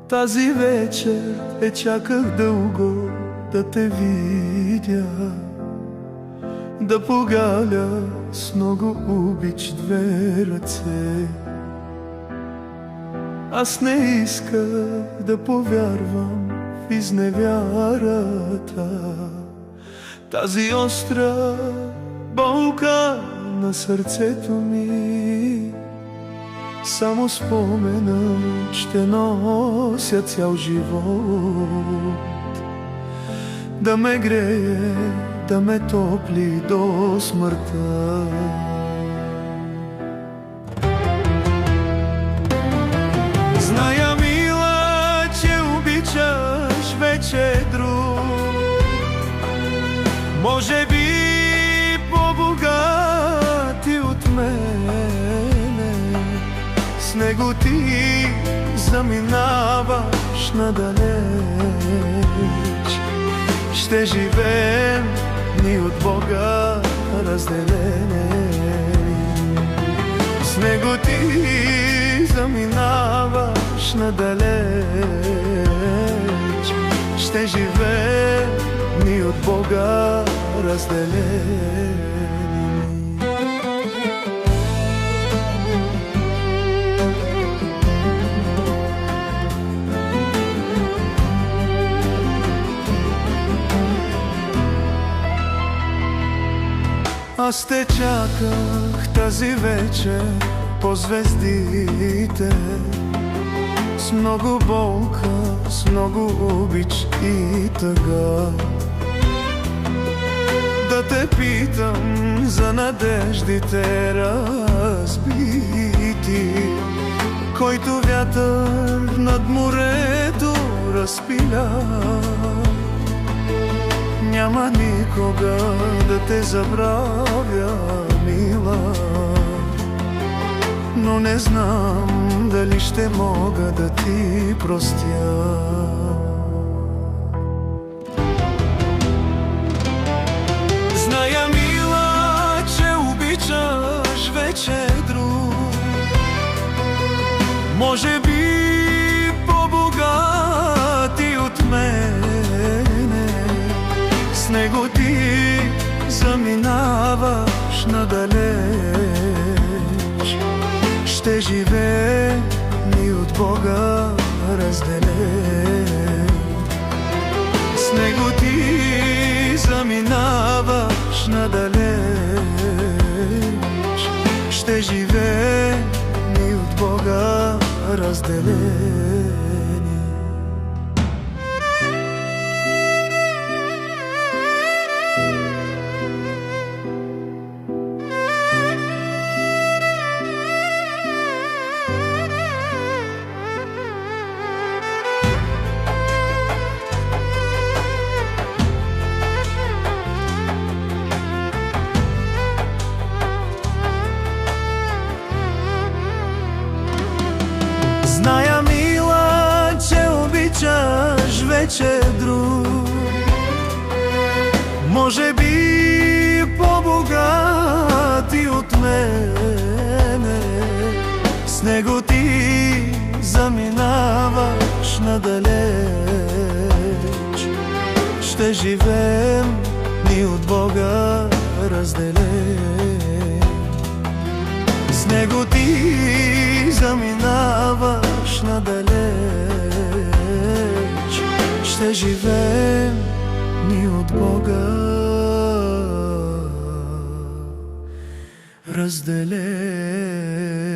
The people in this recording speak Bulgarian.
Тази вечер чаках дълго да те видя, да погаля с много обич две ръце. Аз не исках да повярвам в изневярата, тази остра болка на сърцето ми. Само споменът ще нося цял живот, да ме грее, да ме топли до смъртта. Зная, мила, че обичаш вече друг, може би по-богати от мен. С него ти заминаваш надалеч, ще живеем ни от Бога разделени. С него ти заминаваш надалеч, ще живеем ни от Бога разделени. Аз те чаках тази вечер по звездите, с много болка, с много обич и тъга. Да те питам за надеждите разбити, който вятър над морето разпиля. Няма никога да те забравя, мила, но не знам дали ще мога да ти простя. Зная, мила, че обичаш вече друг, може би по-богати от мен. С него ти заминаваш надалеч, ще живеем ни от Бога разделен. С него ти заминаваш надалеч, ще живеем ни от Бога разделен. Зная, мила, че обичаш вече друг, може би по-богати от мене. С него ти заминаваш надалеч, ще живеем ни от Бога разделен. С него ти заминаваш надалеч, разделени.